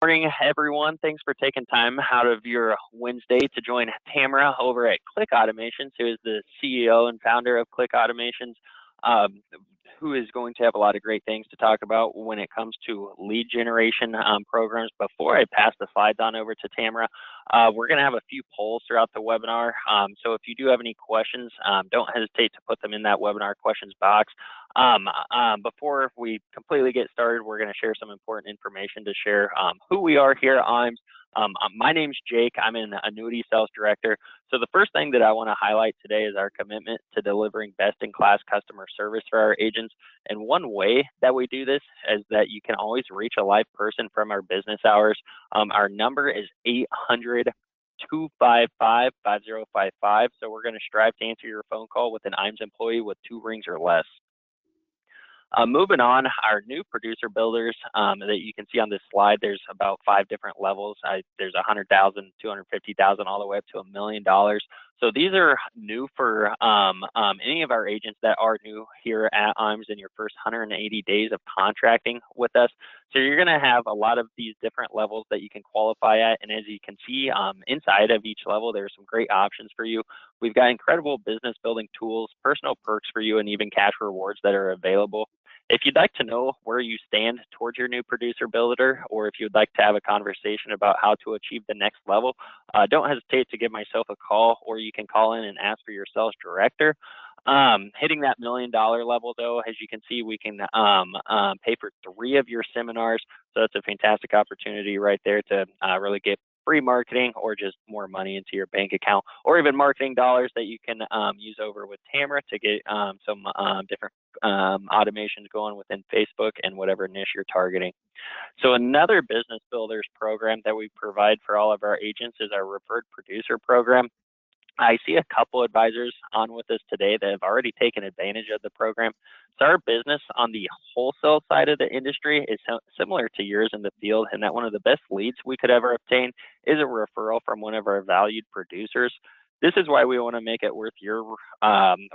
Morning, everyone. Thanks for taking time out of your Wednesday to join Tamara over at Click Automations, who is the CEO and founder of Click Automations, um, who is going to have a lot of great things to talk about when it comes to lead generation programs. Before I pass the slides on over to Tamara, we're going to have a few polls throughout the webinar. So if you do have any questions, don't hesitate to put them in that webinar questions box. Before we completely get started, we're going to share some important information to share who we are here at IMES. My name's Jake. I'm an annuity sales director. So the first thing that I want to highlight today is our commitment to delivering best-in-class customer service for our agents. And one way that we do this is that you can always reach a live person from our business hours. Our number is 800-255-5055. So we're going to strive to answer your phone call with an IMES employee with 2 rings or less. Moving on, our new producer builders that you can see on this slide, there's about 5 different levels. There's 100,000, 250,000, all the way up to $1 million. So these are new for any of our agents that are new here at IMES in your first 180 days of contracting with us. So you're going to have a lot of these different levels that you can qualify at. And as you can see inside of each level, there's some great options for you. We've got incredible business building tools, personal perks for you, and even cash rewards that are available. If you'd like to know where you stand towards your new producer builder, or if you'd like to have a conversation about how to achieve the next level, don't hesitate to give myself a call, or you can call in and ask for your sales director. Hitting that $1 million level, though, as you can see, we can pay for 3 of your seminars. So that's a fantastic opportunity right there to really get free marketing or just more money into your bank account, or even marketing dollars that you can use over with Tamara to get some different automations going within Facebook and whatever niche you're targeting. So another business builders program that we provide for all of our agents is our referred producer program. I see a couple advisors on with us today that have already taken advantage of the program. So our business on the wholesale side of the industry is similar to yours in the field, and that one of the best leads we could ever obtain is a referral from one of our valued producers. This is why we want to make it worth your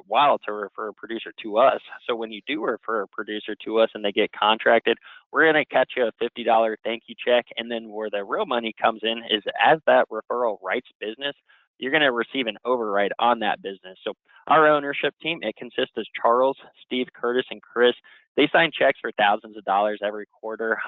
while to refer a producer to us. So when you do refer a producer to us and they get contracted, we're going to catch you a $50 thank you check. And then where the real money comes in is as that referral writes business, you're going to receive an override on that business. So our ownership team, it consists of Charles, Steve, Curtis, and Chris. They sign checks for thousands of dollars every quarter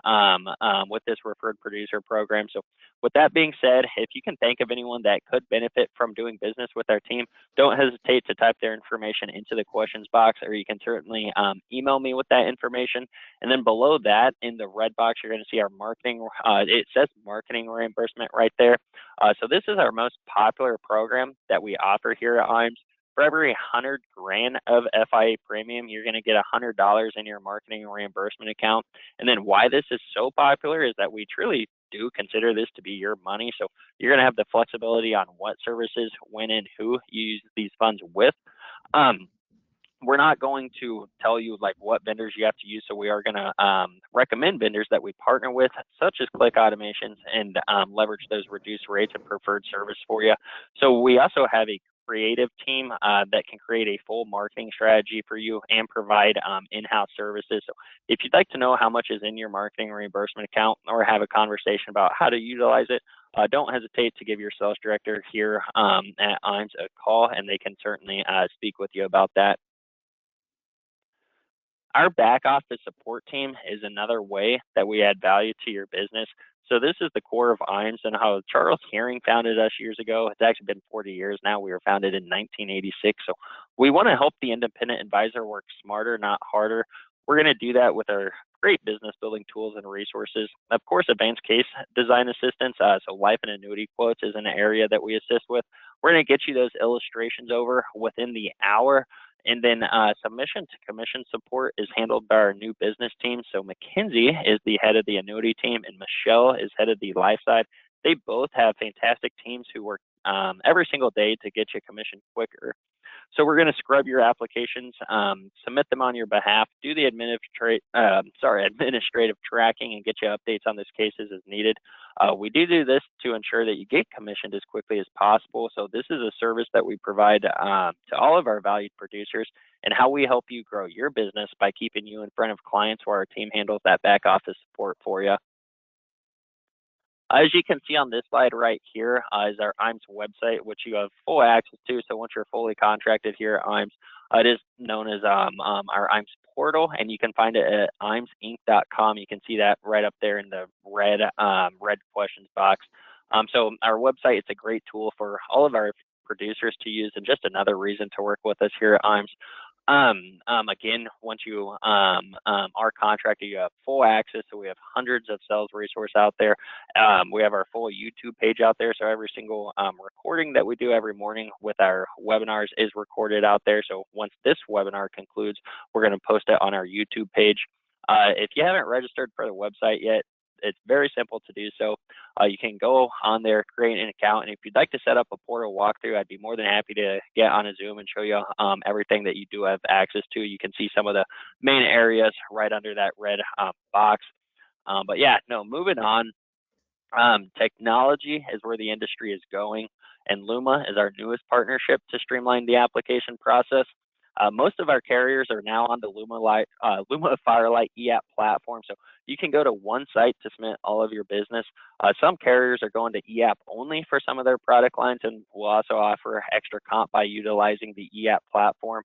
with this referred producer program. So with that being said, if you can think of anyone that could benefit from doing business with our team, don't hesitate to type their information into the questions box, or you can certainly email me with that information. And then below that, in the red box, you're going to see our marketing. It says marketing reimbursement right there. So this is our most popular program that we offer here at IMES. For every 100 grand of FIA premium, you're going to get $100 in your marketing reimbursement account. And then why this is so popular is that we truly do consider this to be your money. So you're going to have the flexibility on what services, when, and who you use these funds with. We're not going to tell you like what vendors you have to use. So we are going to recommend vendors that we partner with, such as Click Automations, and leverage those reduced rates and preferred service for you. So we also have a creative team that can create a full marketing strategy for you and provide in-house services. So if you'd like to know how much is in your marketing reimbursement account or have a conversation about how to utilize it, don't hesitate to give your sales director here at IMES a call, and they can certainly speak with you about that. Our back office support team is another way that we add value to your business. So this is the core of IMES and how Charles Herring founded us years ago. It's actually been 40 years now. We were founded in 1986. So we want to help the independent advisor work smarter, not harder. We're going to do that with our great business building tools and resources. Of course, advanced case design assistance. So life and annuity quotes is an area that we assist with. We're going to get you those illustrations over within the hour. And then submission to commission support is handled by our new business team. So Mackenzie is the head of the annuity team, and Michelle is head of the life side. They both have fantastic teams who work every single day to get you commission quicker. So we're going to scrub your applications, submit them on your behalf, do the administrative tracking, and get you updates on these cases as needed. We do this to ensure that you get commissioned as quickly as possible. So this is a service that we provide to all of our valued producers, and how we help you grow your business by keeping you in front of clients, where our team handles that back office support for you. As you can see on this slide right here is our IMES website, which you have full access to. So once you're fully contracted here at IMES, it is known as our IMES portal, and you can find it at imesinc.com. You can see that right up there in the red questions box. So our website, it's a great tool for all of our producers to use, and just another reason to work with us here at IMES. Again, once you are contracted, you have full access. So we have hundreds of sales resource out there. We have our full YouTube page out there. So every single recording that we do every morning with our webinars is recorded out there. So once this webinar concludes, we're going to post it on our YouTube page. If you haven't registered for the website yet, it's very simple to do so. You can go on there, create an account, and if you'd like to set up a portal walkthrough, I'd be more than happy to get on a Zoom and show you everything that you do have access to. You can see some of the main areas right under that red box. But yeah, no, moving on. Technology is where the industry is going, and Luma is our newest partnership to streamline the application process. Most of our carriers are now on the Luma Firelight eApp platform, so you can go to one site to submit all of your business. Some carriers are going to eApp only for some of their product lines, and will also offer extra comp by utilizing the eApp platform.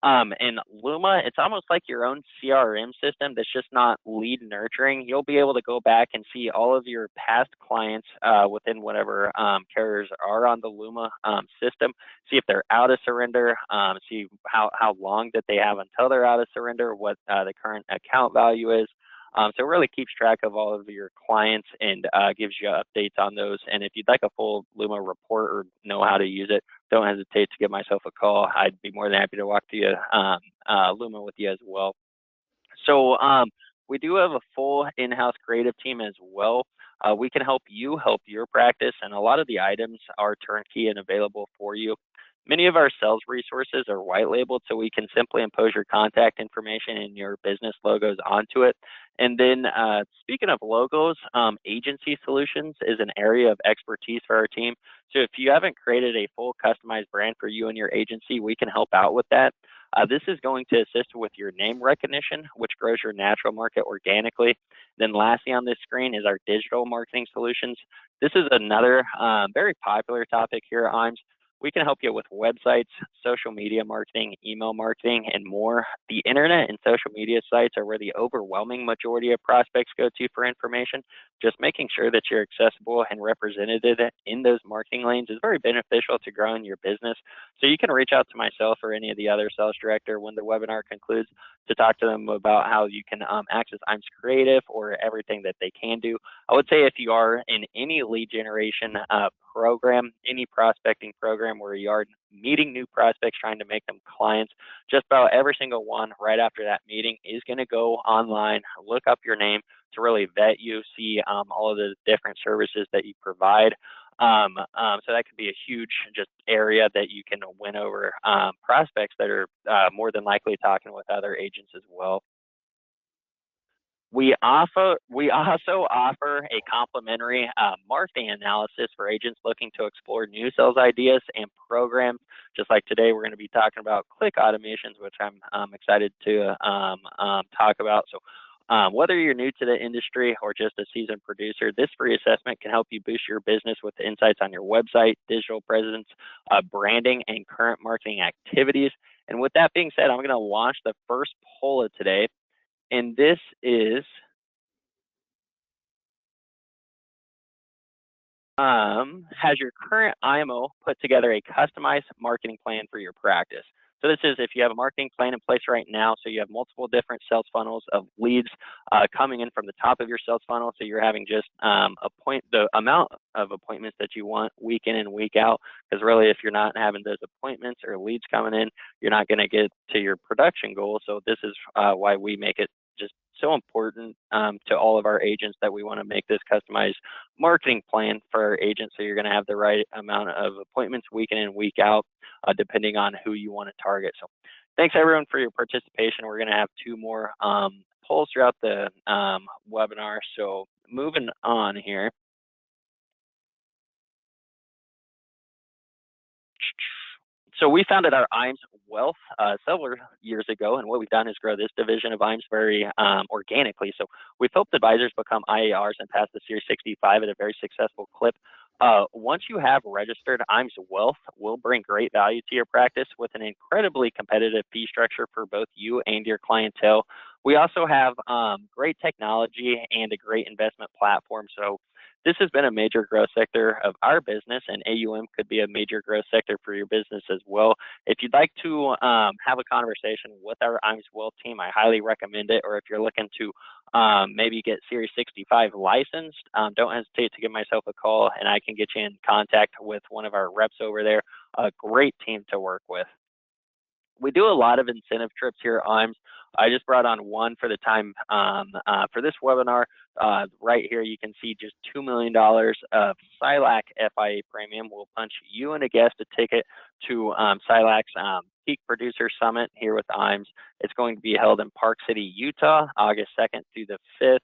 And Luma, it's almost like your own CRM system that's just not lead nurturing. You'll be able to go back and see all of your past clients within whatever carriers are on the Luma system, see if they're out of surrender, see how long that they have until they're out of surrender, what the current account value is. So it really keeps track of all of your clients and gives you updates on those. And if you'd like a full Luma report or know how to use it, don't hesitate to give myself a call. I'd be more than happy to walk through Luma with you as well. So we do have a full in-house creative team as well. We can help you help your practice, and a lot of the items are turnkey and available for you. Many of our sales resources are white labeled, so we can simply impose your contact information and your business logos onto it. And then speaking of logos, agency solutions is an area of expertise for our team. So if you haven't created a full customized brand for you and your agency, we can help out with that. This is going to assist with your name recognition, which grows your natural market organically. Then lastly on this screen is our digital marketing solutions. This is another very popular topic here at IMES. We can help you with websites, social media marketing, email marketing, and more. The internet and social media sites are where the overwhelming majority of prospects go to for information. Just making sure that you're accessible and represented in those marketing lanes is very beneficial to growing your business. So you can reach out to myself or any of the other sales director when the webinar concludes to talk to them about how you can access IMES Creative or everything that they can do. I would say if you are in any lead generation program, any prospecting program where you are meeting new prospects, trying to make them clients, just about every single one right after that meeting is going to go online, look up your name to really vet you, see all of the different services that you provide. So that could be a huge just area that you can win over prospects that are more than likely talking with other agents as well. We also offer a complimentary marketing analysis for agents looking to explore new sales ideas and programs. Just like today, we're going to be talking about click automations, which I'm excited to talk about. So whether you're new to the industry or just a seasoned producer, this free assessment can help you boost your business with insights on your website, digital presence, branding, and current marketing activities. And with that being said, I'm going to launch the first poll of today. And this is has your current IMO put together a customized marketing plan for your practice? So this is if you have a marketing plan in place right now, so you have multiple different sales funnels of leads coming in from the top of your sales funnel, so you're having just the amount of appointments that you want week in and week out, because really if you're not having those appointments or leads coming in, you're not going to get to your production goal. So this is why we make it just so important to all of our agents that we want to make this customized marketing plan for our agents, so you're going to have the right amount of appointments week in and week out, depending on who you want to target. So thanks everyone for your participation. We're going to have two more polls throughout the webinar. So moving on here. So we founded our IAMS Wealth several years ago, and what we've done is grow this division of IAMS very organically. So we've helped advisors become IARs and pass the Series 65 at a very successful clip. Once you have registered, IAMS Wealth will bring great value to your practice with an incredibly competitive fee structure for both you and your clientele. We also have great technology and a great investment platform. So this has been a major growth sector of our business, and AUM could be a major growth sector for your business as well. If you'd like to have a conversation with our IAMS Wealth team, I highly recommend it. Or if you're looking to maybe get Series 65 licensed, don't hesitate to give myself a call, and I can get you in contact with one of our reps over there. A great team to work with. We do a lot of incentive trips here at IAMS. I just brought on one for the time for this webinar. Right here, you can see just $2 million of SILAC FIA premium. We'll punch you and a guest a ticket to SILAC's Peak Producer Summit here with IAMS. It's going to be held in Park City, Utah, August 2nd through the 5th.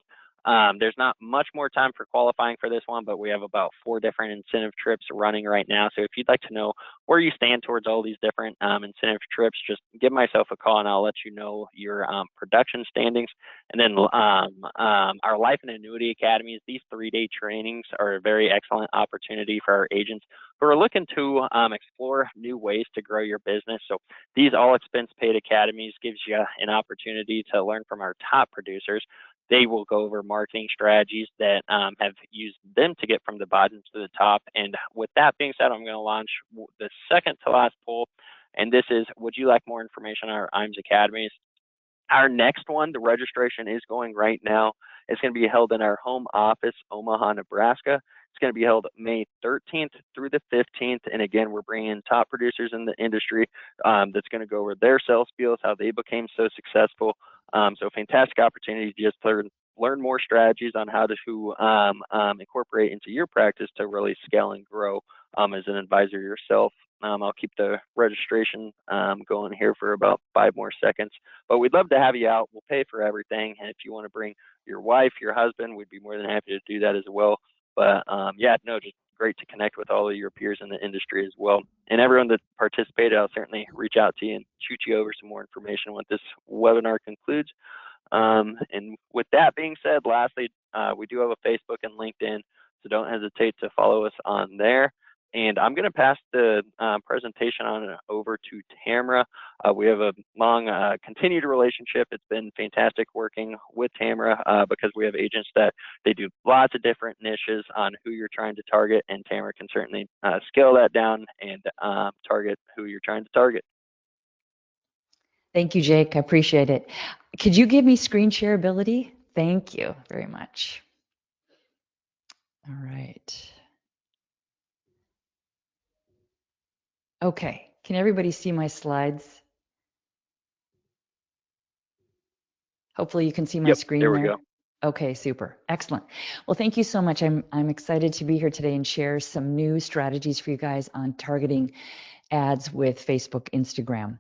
There's not much more time for qualifying for this one, but we have about 4 different incentive trips running right now. So if you'd like to know where you stand towards all these different incentive trips, just give myself a call and I'll let you know your production standings. And then our Life and Annuity Academies, these 3-day trainings are a very excellent opportunity for our agents who are looking to explore new ways to grow your business. So these all expense paid academies gives you an opportunity to learn from our top producers. They will go over marketing strategies that have used them to get from the bottom to the top. And with that being said, I'm going to launch the second to last poll. And this is, would you like more information on our IAMS Academies? Our next one, the registration is going right now. It's going to be held in our home office, Omaha, Nebraska. It's going to be held May 13th through the 15th. And again, we're bringing in top producers in the industry that's going to go over their sales skills, how they became so successful. So fantastic opportunity to just learn more strategies on how to incorporate into your practice to really scale and grow as an advisor yourself. I'll keep the registration going here for about 5 more seconds, but we'd love to have you out. We'll pay for everything. And if you want to bring your wife, your husband, we'd be more than happy to do that as well. But just great to connect with all of your peers in the industry as well. And everyone that participated, I'll certainly reach out to you and shoot you over some more information when this webinar concludes. And with that being said, lastly, we do have a Facebook and LinkedIn, so don't hesitate to follow us on there. And I'm going to pass the presentation on over to Tamara. We have a long continued relationship. It's been fantastic working with Tamara because we have agents that they do lots of different niches on who you're trying to target, and Tamara can certainly scale that down and target who you're trying to target. Thank you, Jake. I appreciate it. Could you give me screen share ability? Thank you very much. All right. Okay, can everybody see my slides? Hopefully you can see my screen there. There we go. Okay, super. Excellent. Well, thank you so much. I'm excited to be here today and share some new strategies for you guys on targeting ads with Facebook, Instagram.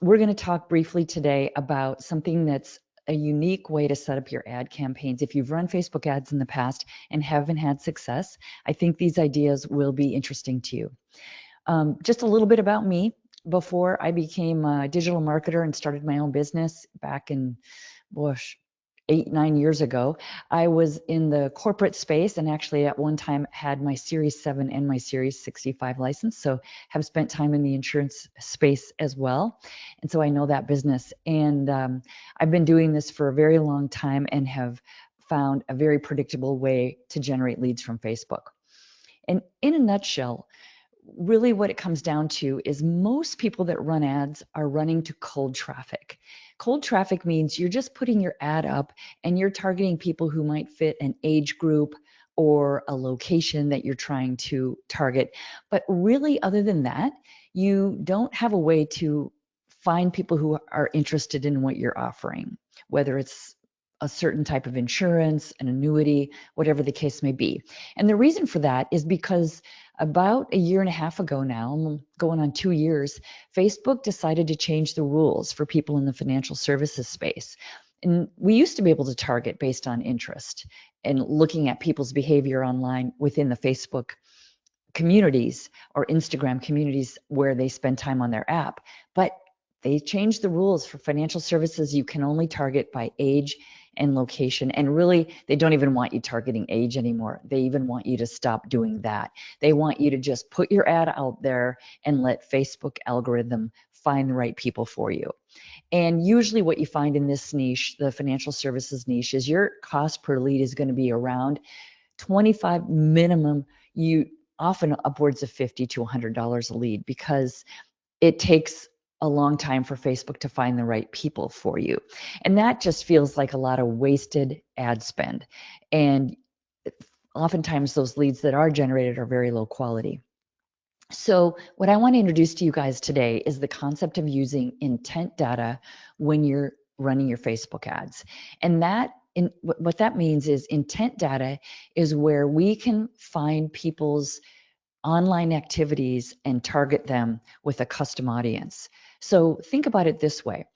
We're going to talk briefly today about something that's a unique way to set up your ad campaigns. If you've run Facebook ads in the past and haven't had success, I think these ideas will be interesting to you. Just a little bit about me. Before I became a digital marketer and started my own business back in, 8-9 years ago, I was in the corporate space and actually at one time had my Series 7 and my Series 65 license. So have spent time in the insurance space as well. And so I know that business. And I've been doing this for a very long time and have found a very predictable way to generate leads from Facebook. And in a nutshell, really what it comes down to is most people that run ads are running to cold traffic. Cold traffic means you're just putting your ad up and you're targeting people who might fit an age group or a location that you're trying to target. But really, other than that, you don't have a way to find people who are interested in what you're offering, whether it's a certain type of insurance, an annuity, whatever the case may be. And the reason for that is because about 1.5 years ago now, going on 2 years, Facebook decided to change the rules for people in the financial services space. And we used to be able to target based on interest and looking at people's behavior online within the Facebook communities or Instagram communities where they spend time on their app. But they changed the rules for financial services. You can only target by age and location. And really, they don't even want you targeting age anymore. They even want you to stop doing that. They want you to just put your ad out there and let Facebook algorithm find the right people for you. And usually what you find in this niche, the financial services niche, is your cost per lead is going to be around 25 minimum, you often upwards of $50 to $100 a lead, because it takes a long time for Facebook to find the right people for you. And that just feels like a lot of wasted ad spend. And oftentimes those leads that are generated are very low quality. So what I want to introduce to you guys today is the concept of using intent data when you're running your Facebook ads. And what that means is intent data is where we can find people's online activities and target them with a custom audience. So think about it this way.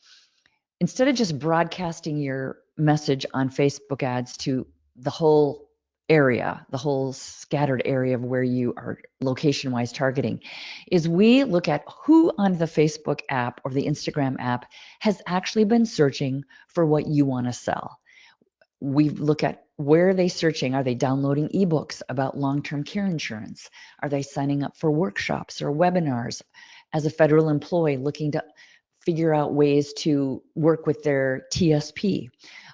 Instead of just broadcasting your message on Facebook ads to the whole area, the whole scattered area of where you are location-wise targeting, is we look at who on the Facebook app or the Instagram app has actually been searching for what you want to sell. We look at where are they searching? Are they downloading ebooks about long-term care insurance? Are they signing up for workshops or webinars? As a federal employee looking to figure out ways to work with their TSP?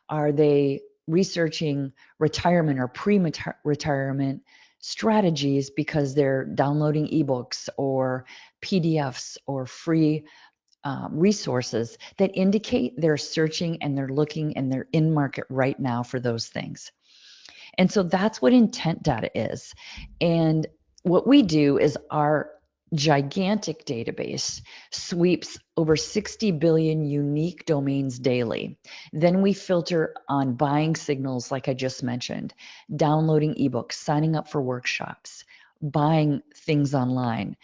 Are they researching retirement or pre-retirement strategies because they're downloading ebooks or PDFs or free resources that indicate they're searching and they're looking and they're in market right now for those things? And so that's what intent data is. And what we do is our gigantic database sweeps over 60 billion unique domains daily. Then we filter on buying signals, like I just mentioned, downloading ebooks, signing up for workshops, buying things online.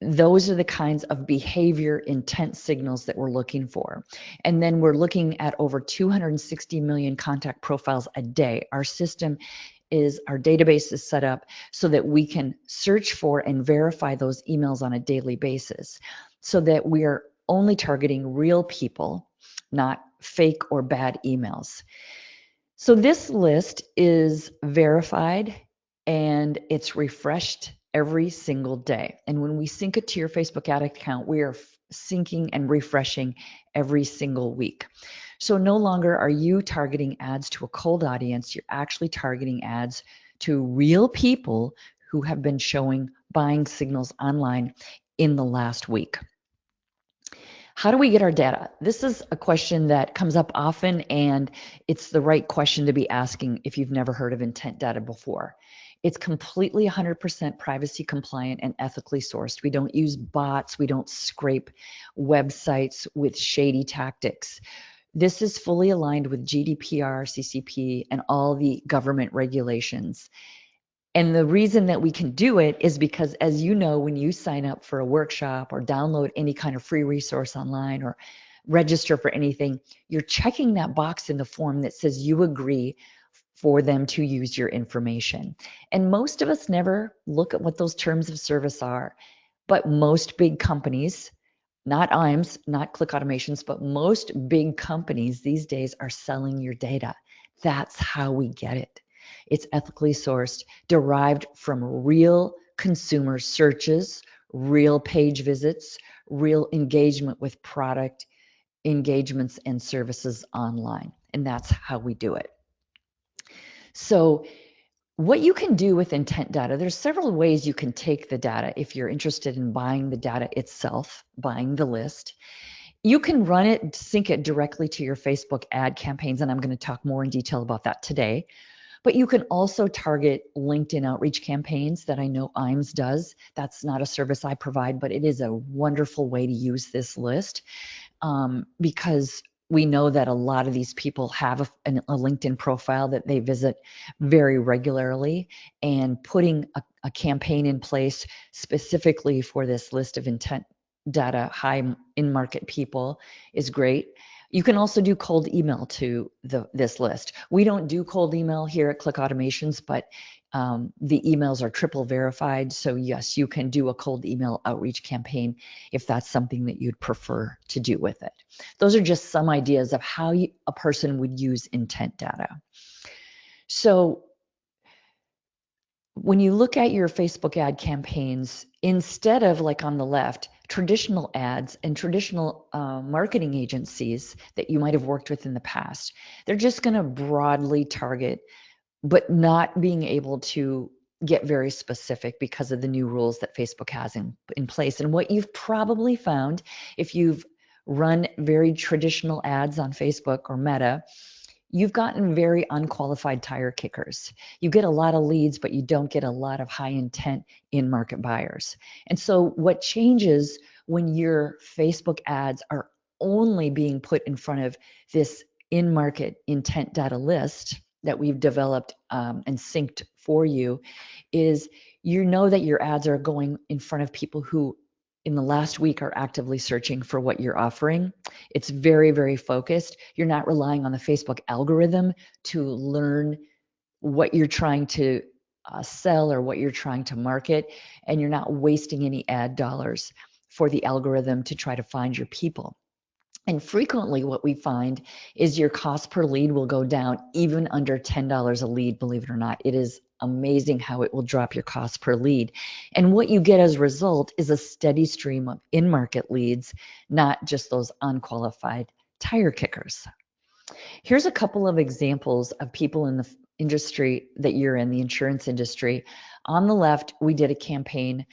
Those are the kinds of behavior intent signals that we're looking for. And then we're looking at over 260 million contact profiles a day. Our database is set up so that we can search for and verify those emails on a daily basis, so that we are only targeting real people, not fake or bad emails. So this list is verified and it's refreshed every single day. And when we sync it to your Facebook ad account, we are syncing and refreshing every single week. So no longer are you targeting ads to a cold audience, you're actually targeting ads to real people who have been showing buying signals online in the last week. How do we get our data? This is a question that comes up often, and it's the right question to be asking if you've never heard of intent data before. It's completely 100% privacy compliant and ethically sourced. We don't use bots. We don't scrape websites with shady tactics. This is fully aligned with GDPR, CCP, and all the government regulations. And the reason that we can do it is because, as you know, when you sign up for a workshop or download any kind of free resource online or register for anything, you're checking that box in the form that says you agree for them to use your information. And most of us never look at what those terms of service are. But most big companies, not IAMS, not Click Automations, but most big companies these days are selling your data. That's how we get it. It's ethically sourced, derived from real consumer searches, real page visits, real engagement with product engagements and services online. And that's how we do it. So what you can do with intent data, there's several ways you can take the data if you're interested in buying the data itself, buying the list. You can run it, sync it directly to your Facebook ad campaigns, and I'm going to talk more in detail about that today. But you can also target LinkedIn outreach campaigns that I know IAMS does. That's not a service I provide, but it is a wonderful way to use this list, because we know that a lot of these people have a LinkedIn profile that they visit very regularly, and putting a campaign in place specifically for this list of intent data, high in market people is great. You can also do cold email to this list. We don't do cold email here at Click Automations, but the emails are triple verified. So yes, you can do a cold email outreach campaign if that's something that you'd prefer to do with it. Those are just some ideas of how a person would use intent data. So when you look at your Facebook ad campaigns, instead of like on the left, traditional ads and traditional marketing agencies that you might have worked with in the past, they're just going to broadly target, but not being able to get very specific because of the new rules that Facebook has in place. And what you've probably found, if you've run very traditional ads on Facebook or Meta, you've gotten very unqualified tire kickers. You get a lot of leads, but you don't get a lot of high intent in-market buyers. And so what changes when your Facebook ads are only being put in front of this in-market intent data list that we've developed and synced for you is you know that your ads are going in front of people who in the last week are actively searching for what you're offering. It's very, very focused. You're not relying on the Facebook algorithm to learn what you're trying to sell or what you're trying to market, and you're not wasting any ad dollars for the algorithm to try to find your people. And frequently what we find is your cost per lead will go down even under $10 a lead, believe it or not. It is amazing how it will drop your cost per lead. And what you get as a result is a steady stream of in-market leads, not just those unqualified tire kickers. Here's a couple of examples of people in the industry that you're in, the insurance industry. On the left, we did a campaign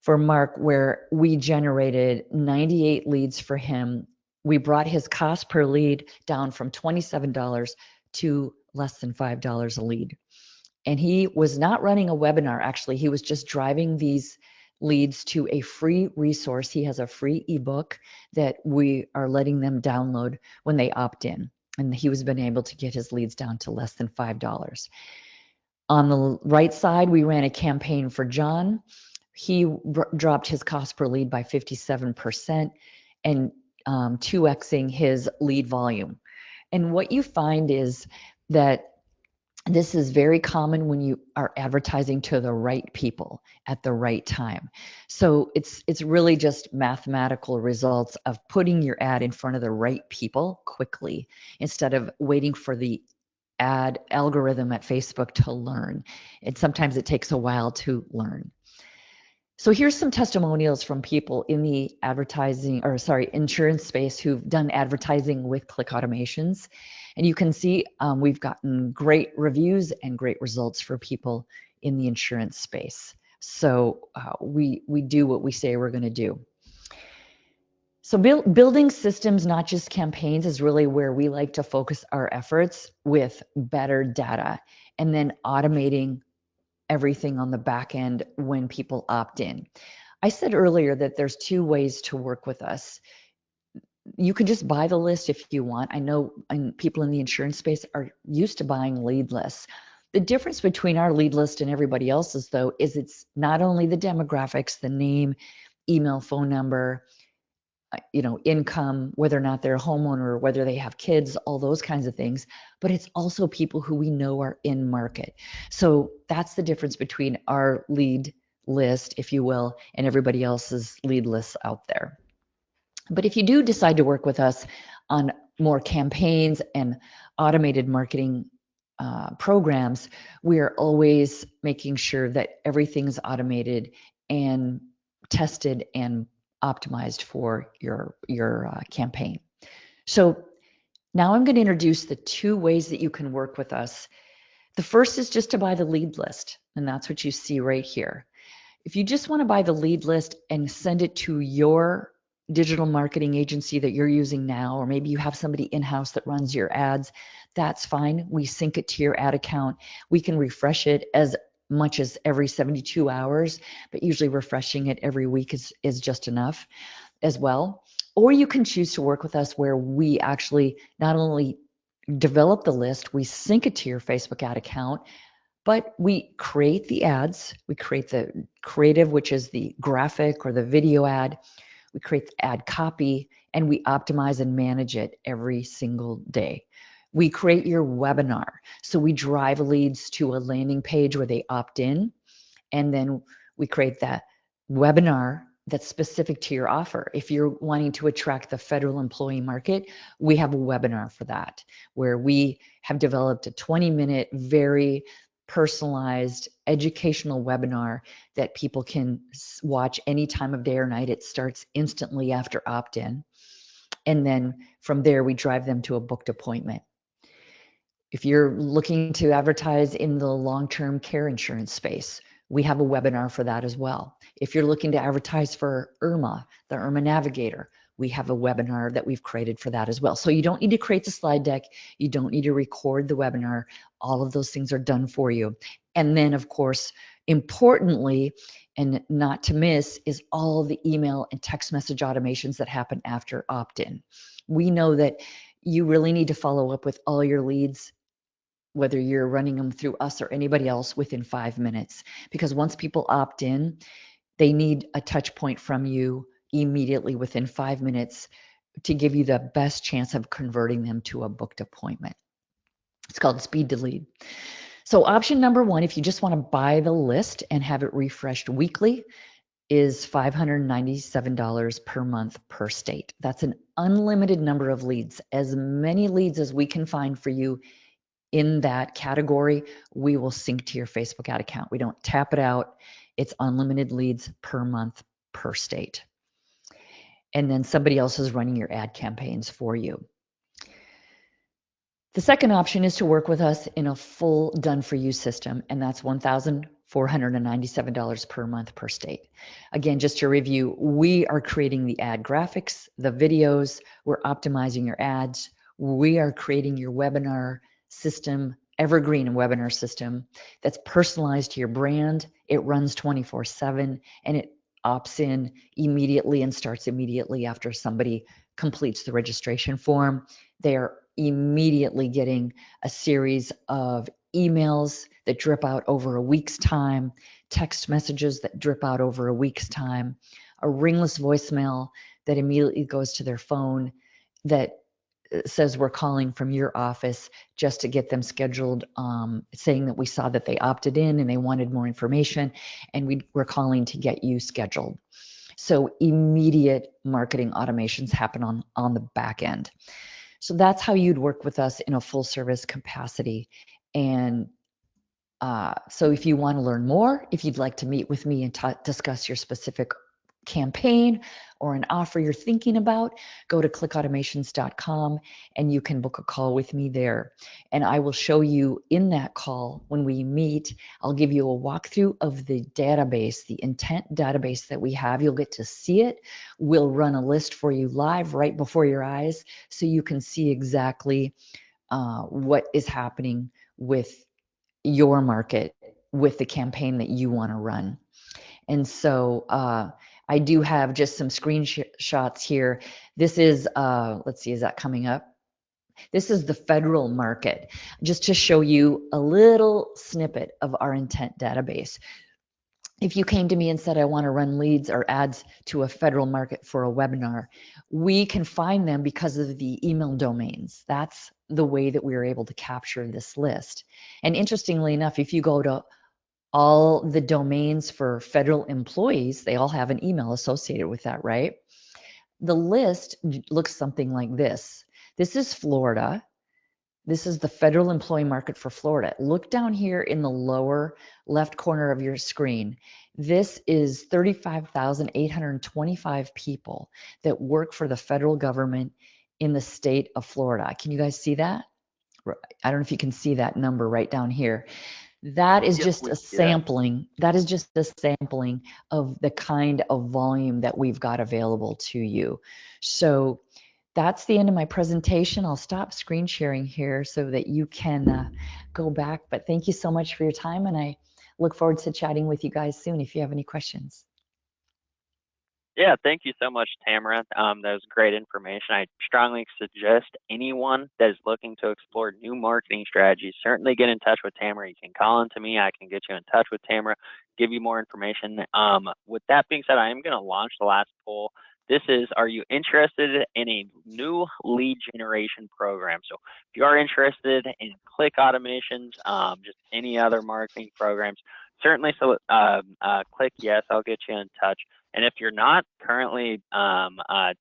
for Mark where we generated 98 leads for him. We brought his cost per lead down from $27 to less than $5 a lead. And he was not running a webinar, actually. He was just driving these leads to a free resource. He has a free ebook that we are letting them download when they opt in. And he was been able to get his leads down to less than $5. On the right side, we ran a campaign for John. He dropped his cost per lead by 57% and 2xing his lead volume. And what you find is that this is very common when you are advertising to the right people at the right time. So it's really just mathematical results of putting your ad in front of the right people quickly instead of waiting for the ad algorithm at Facebook to learn. And sometimes it takes a while to learn. So here's some testimonials from people in the insurance space who've done advertising with Click Automations. And you can see we've gotten great reviews and great results for people in the insurance space. So we do what we say we're going to do. So building systems, not just campaigns, is really where we like to focus our efforts with better data and then automating everything on the back end when people opt in. I said earlier that there's two ways to work with us. You can just buy the list if you want. I know people in the insurance space are used to buying lead lists. The difference between our lead list and everybody else's, though, is it's not only the demographics, the name, email, phone number, income, whether or not they're a homeowner, whether they have kids, all those kinds of things, but it's also people who we know are in market. So that's the difference between our lead list, if you will, and everybody else's lead lists out there. But if you do decide to work with us on more campaigns and automated marketing programs, we are always making sure that everything's automated and tested and optimized for your campaign. So now I'm going to introduce the two ways that you can work with us. The first is just to buy the lead list, and that's what you see right here. If you just want to buy the lead list and send it to your digital marketing agency that you're using now, or maybe you have somebody in-house that runs your ads, that's fine. We sync it to your ad account. We can refresh it as much as every 72 hours, but usually refreshing it every week is just enough as well. Or you can choose to work with us where we actually not only develop the list, we sync it to your Facebook ad account, but we create the ads. We create the creative, which is the graphic or the video ad. We create the ad copy, and we optimize and manage it every single day. We create your webinar. So we drive leads to a landing page where they opt in, and then we create that webinar that's specific to your offer. If you're wanting to attract the federal employee market, we have a webinar for that, where we have developed a 20-minute, very personalized educational webinar that people can watch any time of day or night. It starts instantly after opt-in. And then from there, we drive them to a booked appointment. If you're looking to advertise in the long-term care insurance space, we have a webinar for that as well. If you're looking to advertise for IRMA, the IRMA Navigator, we have a webinar that we've created for that as well. So you don't need to create the slide deck. You don't need to record the webinar. All of those things are done for you. And then, of course, importantly, and not to miss, is all the email and text message automations that happen after opt-in. We know that you really need to follow up with all your leads, whether you're running them through us or anybody else, within 5 minutes. Because once people opt in, they need a touch point from you immediately within 5 minutes to give you the best chance of converting them to a booked appointment. It's called speed to lead. So option number one, if you just want to buy the list and have it refreshed weekly, is $597 per month per state. That's an unlimited number of leads. As many leads as we can find for you in that category, we will sync to your Facebook ad account. We don't tap it out. It's unlimited leads per month per state. And then somebody else is running your ad campaigns for you. The second option is to work with us in a full done-for-you system, and that's $1,497 per month per state. Again, just to review, we are creating the ad graphics, the videos, we're optimizing your ads, we are creating your webinar system, evergreen webinar system that's personalized to your brand. It runs 24/7, and it opts in immediately and starts immediately after somebody completes the registration form. They are immediately getting a series of emails that drip out over a week's time, text messages that drip out over a week's time, a ringless voicemail that immediately goes to their phone that says we're calling from your office just to get them scheduled, saying that we saw that they opted in and they wanted more information, and we're calling to get you scheduled. So immediate marketing automations happen on the back end. So that's how you'd work with us in a full service capacity. And so if you want to learn more, if you'd like to meet with me and discuss your specific campaign or an offer you're thinking about, go to clickautomations.com and you can book a call with me there. And I will show you in that call when we meet, I'll give you a walkthrough of the database, the intent database that we have. You'll get to see it. We'll run a list for you live right before your eyes so you can see exactly what is happening with your market, with the campaign that you want to run. And so I do have just some screenshots here. This is, let's see, is that coming up? This is the federal market, just to show you a little snippet of our intent database. If you came to me and said, I want to run leads or ads to a federal market for a webinar, we can find them because of the email domains. That's the way that we are able to capture this list. And interestingly enough, if you go to all the domains for federal employees, they all have an email associated with that, right? The list looks something like this. This is Florida. This is the federal employee market for Florida. Look down here in the lower left corner of your screen. This is 35,825 people that work for the federal government in the state of Florida. Can you guys see that? I don't know if you can see that number right down here. That is just a sampling. That is just a sampling of the kind of volume that we've got available to you. So that's the end of my presentation. I'll stop screen sharing here so that you can go back. But thank you so much for your time, and I look forward to chatting with you guys soon if you have any questions. Yeah, thank you so much, Tamara. That was great information. I strongly suggest anyone that is looking to explore new marketing strategies, certainly get in touch with Tamara. You can call into me. I can get you in touch with Tamara, give you more information. With that being said, I am going to launch the last poll This is, are you interested in a new lead generation program? So if you are interested in click automations, just any other marketing programs, certainly click yes, I'll get you in touch. And if you're not currently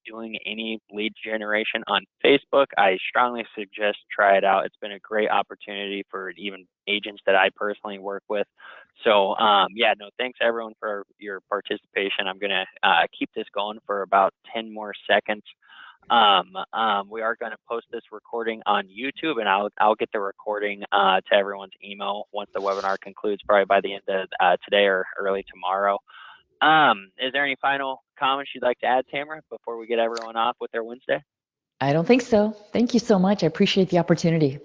doing any lead generation on Facebook, I strongly suggest try it out. It's been a great opportunity for even agents that I personally work with. So yeah, no, thanks everyone for your participation. I'm gonna keep this going for about 10 more seconds. We are going to post this recording on YouTube, and I'll get the recording to everyone's email once the webinar concludes, probably by the end of today or early tomorrow. Is there any final comments you'd like to add, Tamara, before we get everyone off with their Wednesday? I don't think so. Thank you so much. I appreciate the opportunity.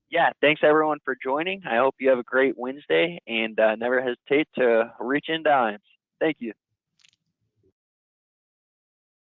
Yeah, thanks everyone for joining. I hope you have a great Wednesday, and never hesitate to reach into IAMS. Thank you.